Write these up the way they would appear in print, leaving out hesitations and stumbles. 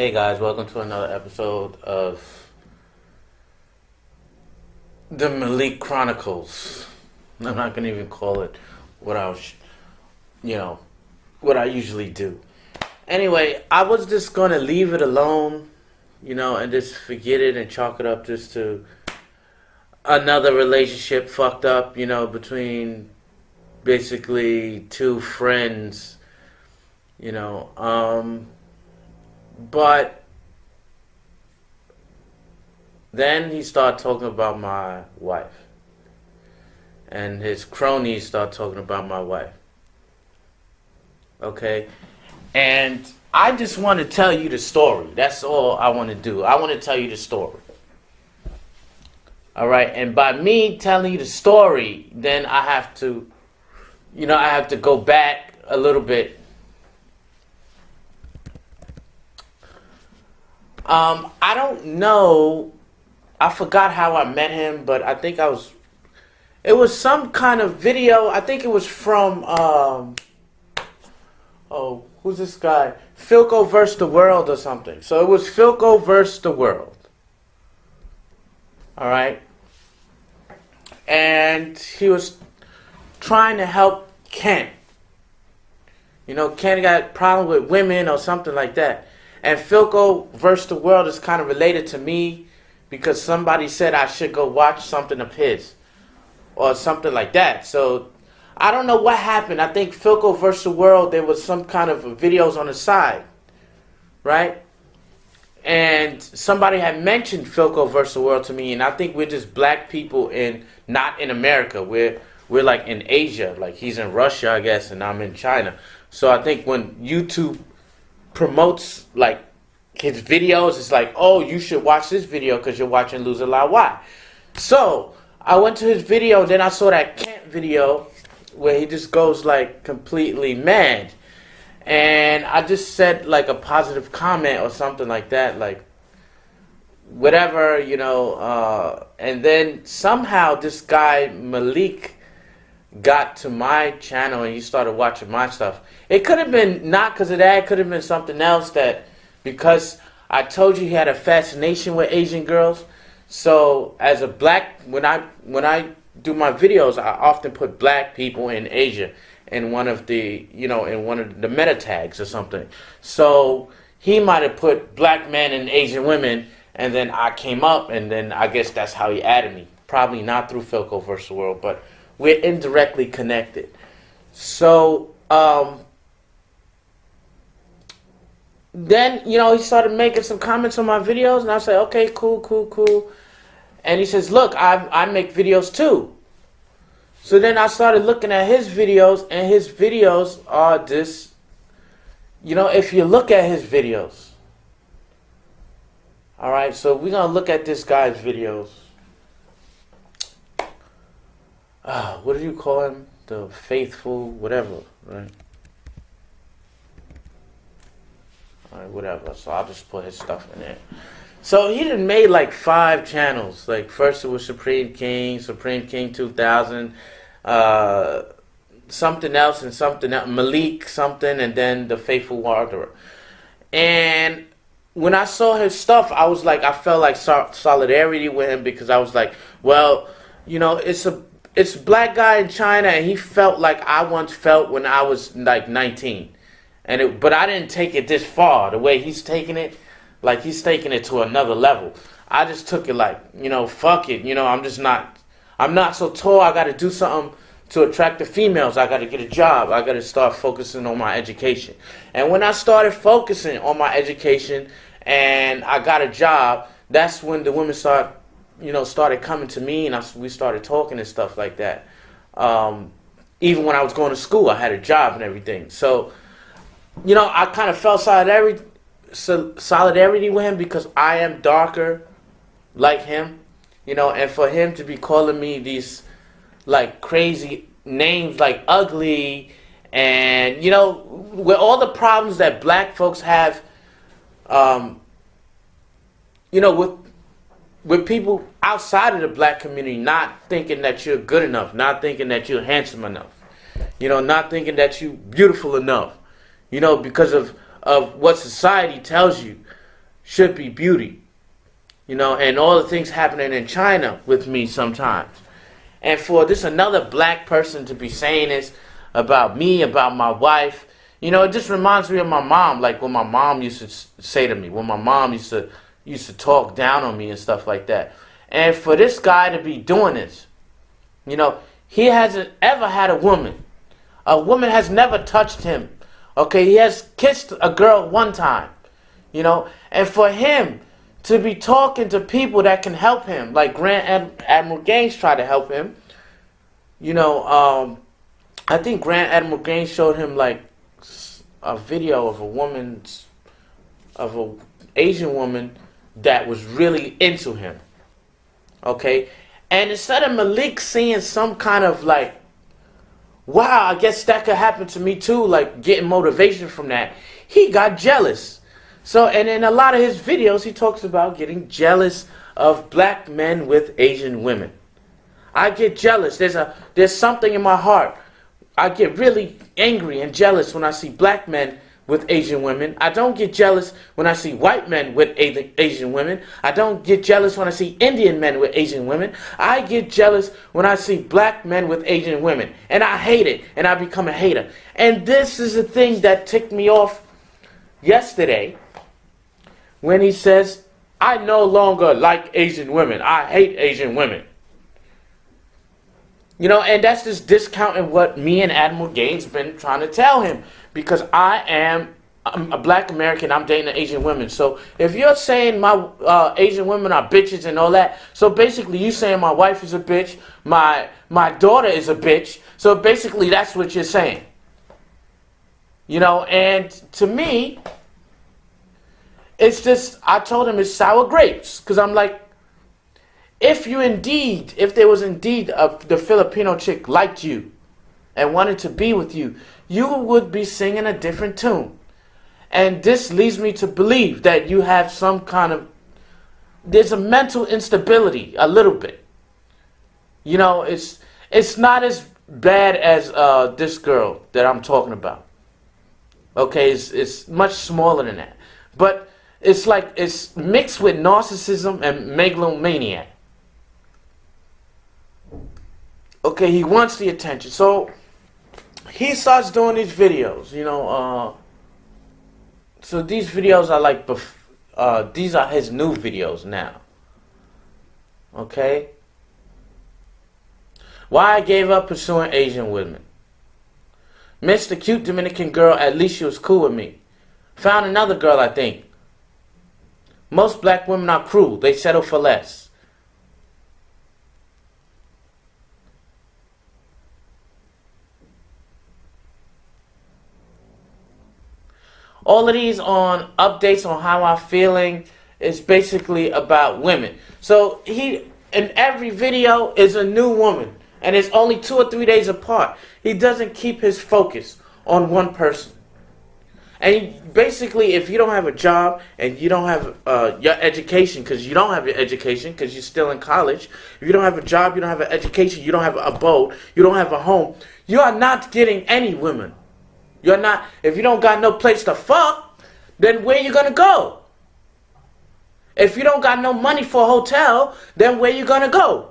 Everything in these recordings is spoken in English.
Hey guys, welcome to another episode of the Malik Chronicles. I'm not gonna even call it what I was, what I usually do. Anyway, I was just gonna leave it alone, and just forget it and chalk it up just to another relationship fucked up, between basically two friends, but then he started talking about my wife. And his cronies start talking about my wife. Okay? And I just want to tell you the story. That's all I want to do. I want to tell you the story. Alright? And by me telling you the story, then I have to, go back a little bit. I don't know. I forgot how I met him, but I think it was some kind of video. I think it was from, who's this guy? Philco vs. the World or something. So it was Philco vs. the World. Alright? And he was trying to help Ken. Ken got a problem with women or something like that. And Philco vs. the World is kind of related to me because somebody said I should go watch something of his or something like that. So I don't know what happened. I think Philco vs. the World, there was some kind of videos on the side, right? And somebody had mentioned Philco vs. the World to me, and I think we're just black people not in America. We're like in Asia. Like he's in Russia, I guess, and I'm in China. So I think when YouTube promotes like his videos, it's like, oh, you should watch this video because you're watching Loser Laowai. So I went to his video, then I saw that Kent video where he just goes like completely mad, and I just said like a positive comment or something like that, like whatever, and then somehow this guy Malik got to my channel and he started watching my stuff. It could have been not because of that. It could have been something else, that because I told you he had a fascination with Asian girls. So as a black, when I do my videos, I often put black people in Asia in one of the meta tags or something. So he might have put black men and Asian women, and then I came up, and then I guess that's how he added me. Probably not through Philco vs. the World, but we're indirectly connected. So then, he started making some comments on my videos, and I said, okay, cool. And he says, look, I make videos too. So then I started looking at his videos, and his videos are this, if you look at his videos. All right, so we're going to look at this guy's videos. What do you call him? The faithful, whatever, right? Alright, whatever. So I'll just put his stuff in there. So he done made like 5 channels. Like first it was Supreme King 2000, something else and something else, Malik something, and then the Faithful Wanderer. And when I saw his stuff, I was like, I felt like solidarity with him, because I was like, well, it's a black guy in China, and he felt like I once felt when I was like 19. But I didn't take it this far, the way he's taking it. Like he's taking it to another level. I just took it like, fuck it. I'm not so tall. I got to do something to attract the females. I got to get a job. I got to start focusing on my education. And when I started focusing on my education and I got a job, that's when the women started coming to me, and we started talking and stuff like that. Even when I was going to school, I had a job and everything. So, I kind of felt solidarity with him because I am darker like him, and for him to be calling me these like crazy names like ugly, and with all the problems that black folks have, with people outside of the black community not thinking that you're good enough, not thinking that you're handsome enough, not thinking that you're beautiful enough, because of what society tells you. should be beauty. You know, and all the things happening in China with me sometimes. And for this another black person to be saying this about me, about my wife, you know, it just reminds me of my mom, like what my mom used to say to me, when my mom used to talk down on me and stuff like that. And for this guy to be doing this, you know, he hasn't ever had a woman. A woman has never touched him. Okay, he has kissed a girl one time, you know, and for him to be talking to people that can help him, like Grand Admiral Gaines tried to help him. You know, I think Grand Admiral Gaines showed him like a video of an Asian woman that was really into him. Okay, and instead of Malik seeing some kind of like, wow, I guess that could happen to me too, like getting motivation from that, he got jealous. So, and in a lot of his videos, he talks about getting jealous of black men with Asian women. I get jealous. There's something in my heart. I get really angry and jealous when I see black men with Asian women. I don't get jealous when I see white men with Asian women. I don't get jealous when I see Indian men with Asian women. I get jealous when I see black men with Asian women. And I hate it. And I become a hater. And this is the thing that ticked me off yesterday, when he says, I no longer like Asian women. I hate Asian women. You know, and that's just discounting what me and Admiral Gaines been trying to tell him. Because I'm a black American, I'm dating an Asian woman. So if you're saying my Asian women are bitches and all that, so basically you saying my wife is a bitch, my daughter is a bitch. So basically that's what you're saying. You know, and to me, it's just, I told him it's sour grapes. Because I'm like, if there was indeed the Filipino chick liked you and wanted to be with you, you would be singing a different tune. And this leads me to believe that you have some kind of, there's a mental instability, a little bit. You know, it's not as bad as this girl that I'm talking about. Okay, it's much smaller than that. But it's like, it's mixed with narcissism and megalomania. Okay, he wants the attention. So he starts doing these videos, you know. So these videos are like, these are his new videos now. Okay. Why I gave up pursuing Asian women. Missed the cute Dominican girl, at least she was cool with me. Found another girl, I think. Most black women are cruel. They settle for less. All of these on updates on how I'm feeling is basically about women. So he, in every video, is a new woman. And it's only 2 or 3 days apart. He doesn't keep his focus on one person. And basically, if you don't have a job and you don't have your education, because you don't have your education because you're still in college, if you don't have a job, you don't have an education, you don't have an abode, you don't have a home, you are not getting any women. You're not, if you don't got no place to fuck, then where you gonna go? If you don't got no money for a hotel, then where you gonna go?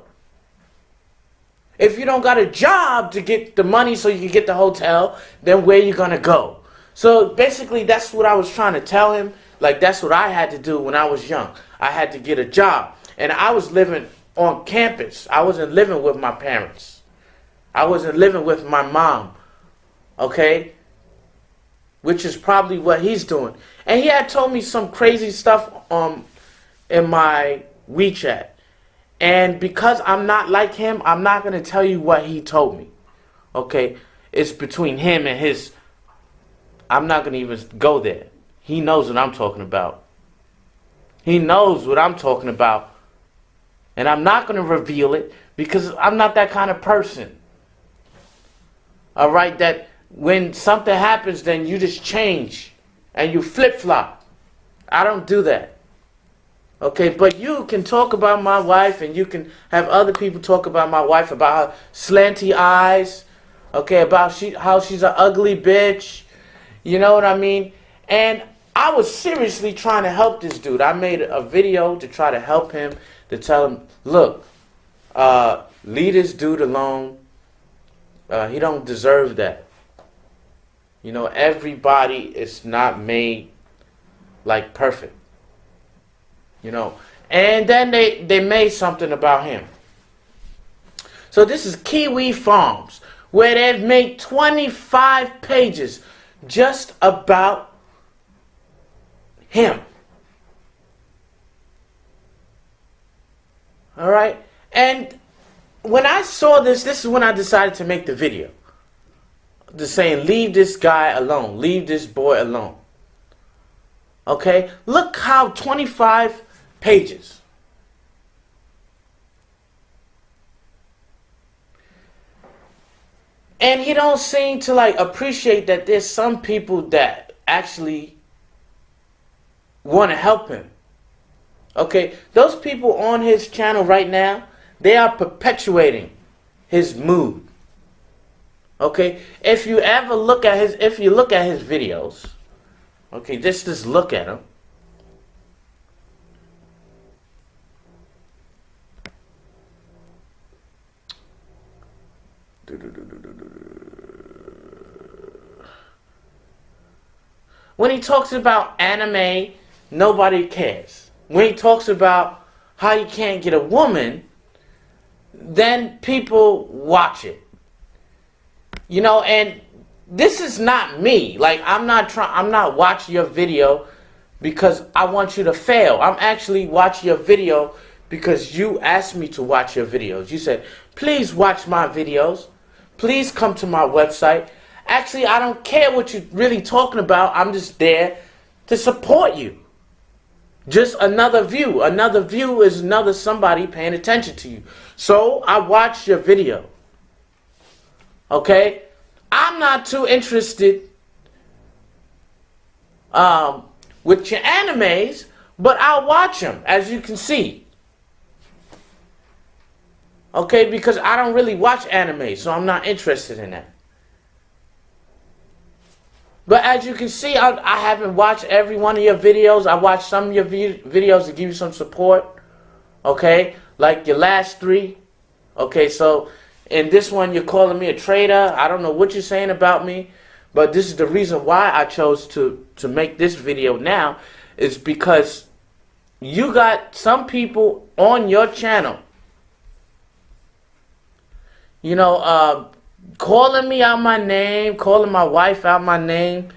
If you don't got a job to get the money so you can get the hotel, then where you gonna go? So basically that's what I was trying to tell him. Like that's what I had to do when I was young. I had to get a job. And I was living on campus. I wasn't living with my parents. I wasn't living with my mom. Okay? Which is probably what he's doing. And he had told me some crazy stuff in my WeChat. And because I'm not like him, I'm not going to tell you what he told me. Okay? It's between him and his... I'm not going to even go there. He knows what I'm talking about. He knows what I'm talking about. And I'm not going to reveal it because I'm not that kind of person. Alright? That when something happens, then you just change. And you flip-flop. I don't do that. Okay, but you can talk about my wife and you can have other people talk about my wife, about her slanty eyes, okay, about how she's an ugly bitch, you know what I mean? And I was seriously trying to help this dude. I made a video to try to help him, to tell him, look, leave this dude alone. He don't deserve that. You know, everybody is not made like perfect. You know, and then they made something about him. So this is Kiwi Farms, where they've made 25 pages just about him. All right? And when I saw this is when I decided to make the video. Just saying, leave this guy alone. Leave this boy alone. Okay? Look how 25 pages. And he don't seem to like appreciate that there's some people that actually want to help him. Okay? Those people on his channel right now, they are perpetuating his mood. Okay? If you look at his videos, okay, just look at them. When he talks about anime, nobody cares. When he talks about how you can't get a woman, then people watch it. You know, and this is not me. Like, I'm not watching your video because I want you to fail. I'm actually watching your video because you asked me to watch your videos. You said, please watch my videos. Please come to my website. Actually, I don't care what you're really talking about. I'm just there to support you. Just another view. Another view is another somebody paying attention to you. So I watched your video. Okay? I'm not too interested with your animes, but I'll watch them, as you can see. Okay? Because I don't really watch anime, so I'm not interested in that. But as you can see, I haven't watched every one of your videos. I watched some of your videos to give you some support. Okay? Like your last 3. Okay, so in this one, you're calling me a traitor. I don't know what you're saying about me. But this is the reason why I chose to make this video now. Is because you got some people on your channel, you know, calling me out my name, calling my wife out my name,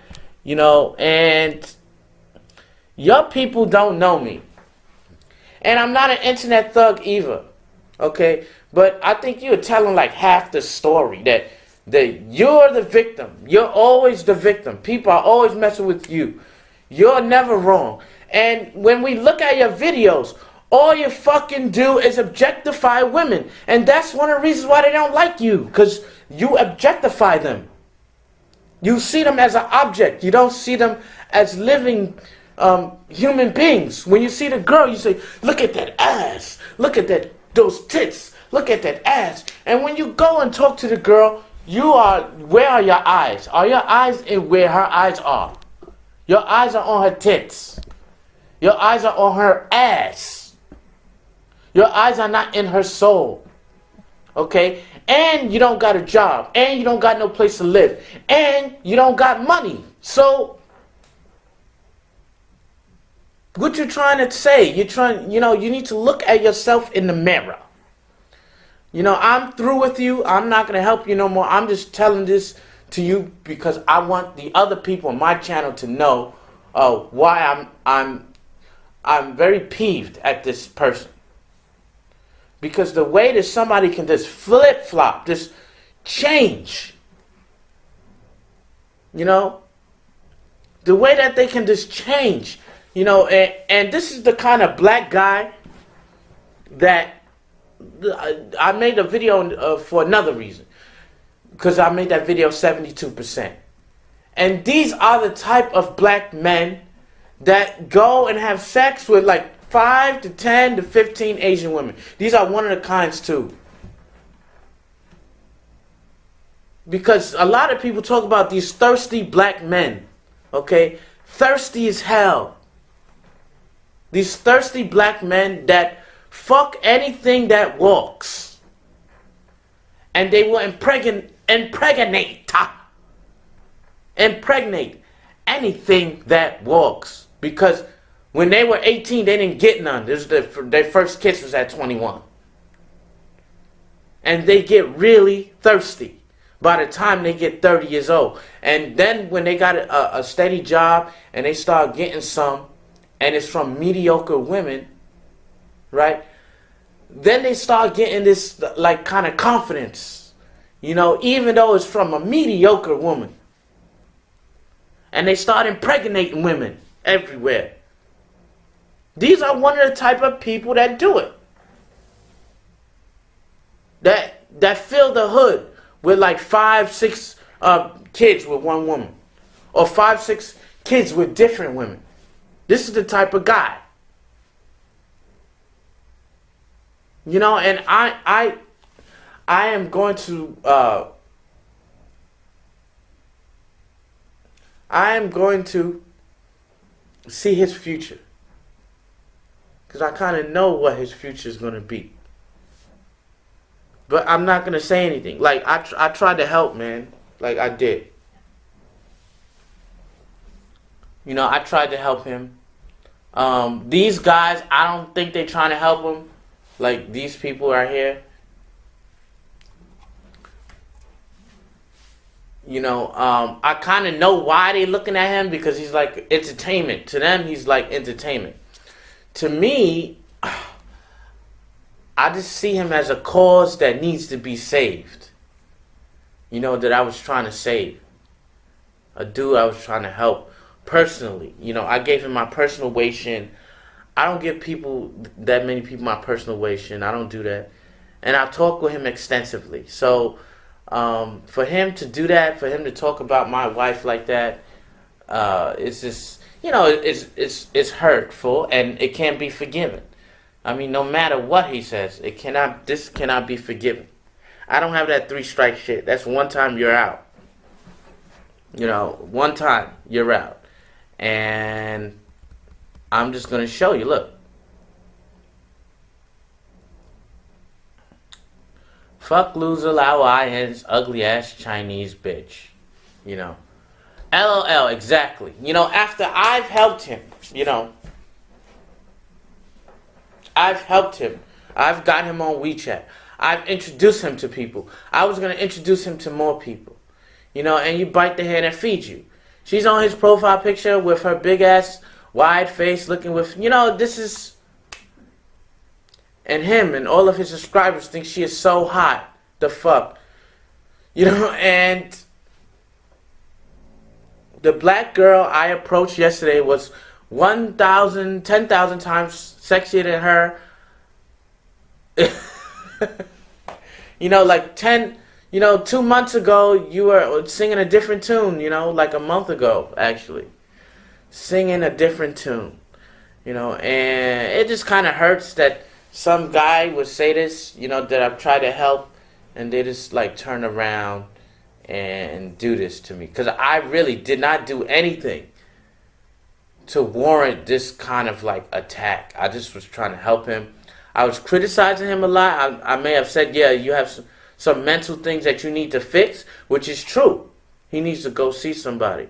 you know, and your people don't know me. And I'm not an internet thug either, okay? But I think you're telling like half the story, that you're the victim. You're always the victim. People are always messing with you. You're never wrong. And when we look at your videos, all you fucking do is objectify women. And that's one of the reasons why they don't like you. Because you objectify them. You see them as an object. You don't see them as living human beings. When you see the girl, you say, look at that ass. Look at those tits. Look at that ass. And when you go and talk to the girl, where are your eyes? Are your eyes in where her eyes are? Your eyes are on her tits. Your eyes are on her ass. Your eyes are not in her soul. Okay? And you don't got a job. And you don't got no place to live. And you don't got money. So, what you trying to say? You need to look at yourself in the mirror. You know, I'm through with you. I'm not going to help you no more. I'm just telling this to you because I want the other people on my channel to know why I'm very peeved at this person. Because the way that somebody can just flip-flop, just change, you know, the way that they can just change, you know, and this is the kind of black guy that I made a video for another reason. Because I made that video 72%. And these are the type of black men that go and have sex with like 5 to 10 to 15 Asian women. These are one of the kinds too. Because a lot of people talk about these thirsty black men. Okay? thirsty as hell. These thirsty black men that fuck anything that walks. And they will impregnate anything that walks. Because when they were 18, they didn't get none. Their first kiss was at 21. And they get really thirsty by the time they get 30 years old. And then when they got a steady job and they start getting some, and it's from mediocre women, right? Then they start getting this like kind of confidence, you know, even though it's from a mediocre woman. And they start impregnating women everywhere. These are one of the type of people that do it. That fill the hood with like 5-6 kids with one woman. Or 5-6 kids with different women. This is the type of guy. You know, and I am going to see his future. Because I kind of know what his future is going to be. But I'm not going to say anything. Like, I tried to help, man. Like, I did. You know, I tried to help him. These guys, I don't think they're trying to help him. Like, these people right here. You know, I kind of know why they looking at him, because he's like entertainment. To them, he's like entertainment. To me, I just see him as a cause that needs to be saved. You know, that I was trying to save. A dude I was trying to help personally. You know, I gave him my personal Wei-shin. I don't give that many people my personal Wei-shin. I don't do that. And I talk with him extensively. So, for him to do that, for him to talk about my wife like that, it's just, you know, it's hurtful, and it can't be forgiven. I mean, no matter what he says, this cannot be forgiven. I don't have that 3-strike shit. That's one time you're out. You know, one time you're out. And I'm just going to show you, look. Fuck Loser Laowai and his ugly ass Chinese bitch. You know. LOL, exactly. You know, after I've helped him, you know. I've helped him. I've got him on WeChat. I've introduced him to people. I was going to introduce him to more people. You know, and you bite the hand that feeds you. She's on his profile picture with her big ass, wide face looking with, you know, this is... And him and all of his subscribers think she is so hot. The fuck. You know, and... The black girl I approached yesterday was 10,000 times sexier than her. You know, like 2 months ago, you were singing a different tune, you know, like a month ago, actually. Singing a different tune, you know, and it just kind of hurts that some guy would say this, you know, that I've tried to help, and they just, like, turn around and do this to me. Because I really did not do anything to warrant this kind of, like, attack. I just was trying to help him. I was criticizing him a lot. I may have said, yeah, you have some mental things that you need to fix, which is true. He needs to go see somebody.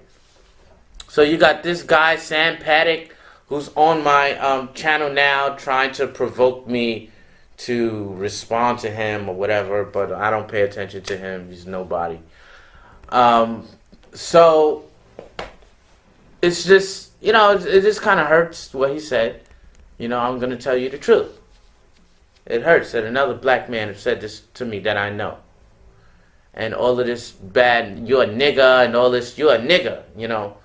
So you got this guy, Sam Paddock, who's on my channel now, trying to provoke me to respond to him or whatever, but I don't pay attention to him. He's nobody. So it's just, you know, it just kind of hurts what he said. You know, I'm going to tell you the truth. It hurts that another black man has said this to me that I know. And all of this bad, you're a nigga, and all this, you're a nigga, you know.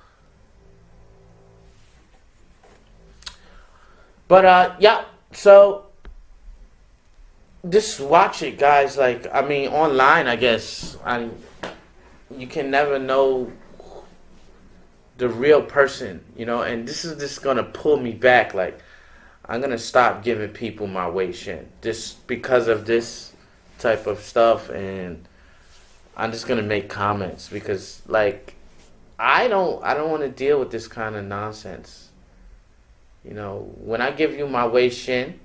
But, yeah, so just watch it, guys. Like, I mean, online, I guess. You can never know the real person, you know, and this is just going to pull me back. Like, I'm going to stop giving people my Wei-shin just because of this type of stuff, and I'm just going to make comments because, like, I don't want to deal with this kind of nonsense. You know, when I give you my Wei Shin,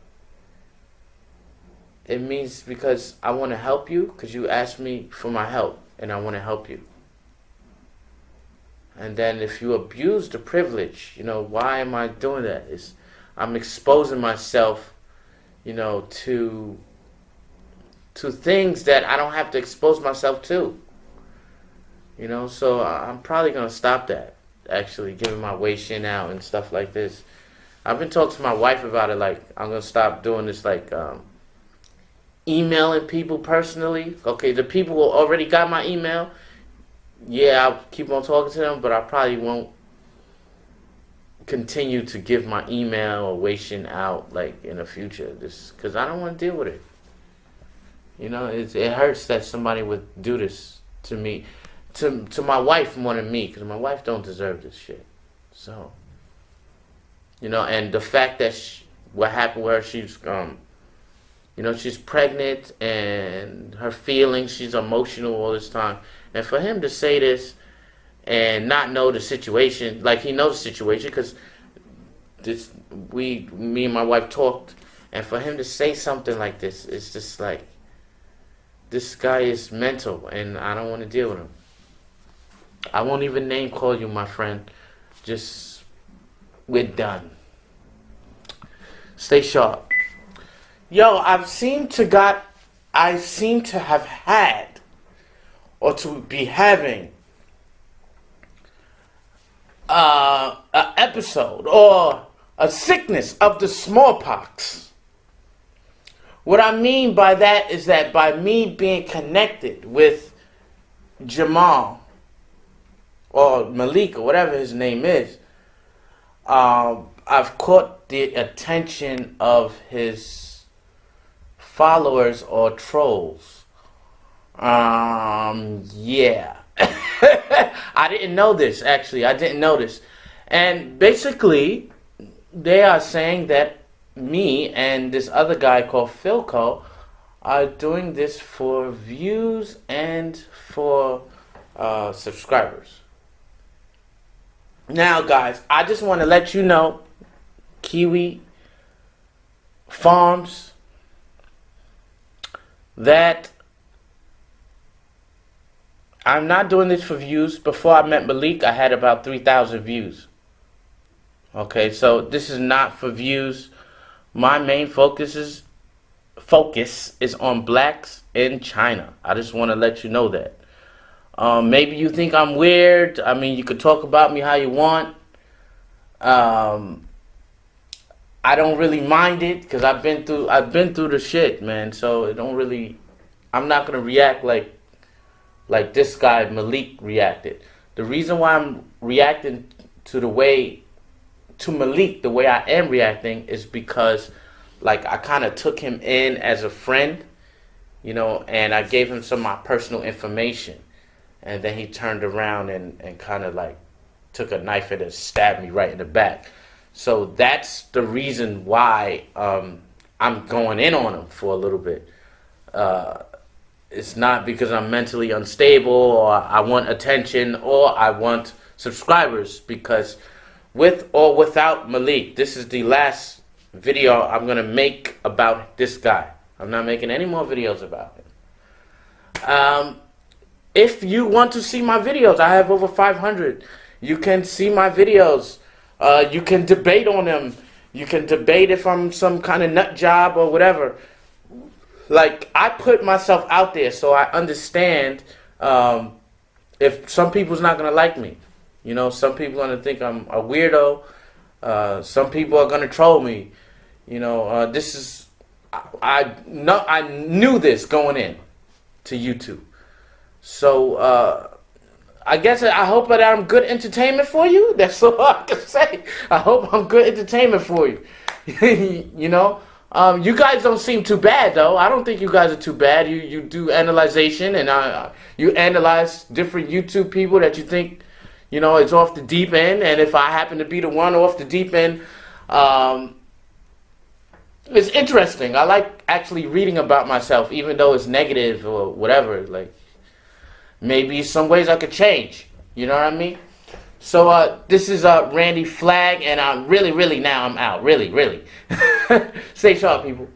it means because I want to help you, because you asked me for my help, and I want to help you. And then if you abuse the privilege, you know, why am I doing that? I'm exposing myself, you know, to things that I don't have to expose myself to. You know, so I'm probably going to stop that, actually, giving my Wei Shin out and stuff like this. I've been talking to my wife about it, like, I'm going to stop doing this, like, emailing people personally. Okay, the people who already got my email, yeah, I'll keep on talking to them, but I probably won't continue to give my email or Wei Shin out, like, in the future, just because I don't want to deal with it. You know, it hurts that somebody would do this to me, to my wife more than me, because my wife don't deserve this shit. So, you know, and the fact that what happened with her, she's you know, she's pregnant and her feelings, she's emotional all this time. And for him to say this and not know the situation, like he knows the situation, because me and my wife talked, and for him to say something like this, it's just like, this guy is mental, and I don't want to deal with him. I won't even name call you, my friend. Just, we're done. Stay sharp. Yo, I seem to have had, or to be having, an episode or a sickness of the smallpox. What I mean by that is that by me being connected with Jamal or Malik or whatever his name is, I've caught the attention of his followers or trolls. Yeah. I didn't know this, actually. I didn't know this. And basically, they are saying that me and this other guy called Philco are doing this for views and for subscribers. Now, guys, I just want to let you know, Kiwi Farms, that I'm not doing this for views. Before I met Malik, I had about 3,000 views. Okay, so this is not for views. My main focus is on blacks in China. I just want to let you know that. Maybe you think I'm weird. I mean, you could talk about me how you want. I don't really mind it, because I've been through the shit, man. So it don't really. I'm not gonna react like this guy Malik reacted. The reason why I'm reacting to Malik the way I am reacting is because, like, I kind of took him in as a friend, you know, and I gave him some of my personal information. And then he turned around and kind of like took a knife and stabbed me right in the back. So that's the reason why I'm going in on him for a little bit. It's not because I'm mentally unstable or I want attention or I want subscribers, because with or without Malik, this is the last video I'm going to make about this guy. I'm not making any more videos about him. If you want to see my videos, I have over 500. You can see my videos. You can debate on them. You can debate if I'm some kind of nut job or whatever. Like, I put myself out there so I understand if some people's not going to like me. You know, some people are going to think I'm a weirdo. Some people are going to troll me. You know, I knew this going in to YouTube. So, I guess I hope that I'm good entertainment for you. That's all I can say. I hope I'm good entertainment for you. You know? You guys don't seem too bad, though. I don't think you guys are too bad. You do analyzation, and you analyze different YouTube people that you think, you know, it's off the deep end. And if I happen to be the one off the deep end, it's interesting. I like actually reading about myself, even though it's negative or whatever. Like, maybe some ways I could change. You know what I mean? So this is Randy Flag, and I'm really now I'm out. Really. Stay sharp, people.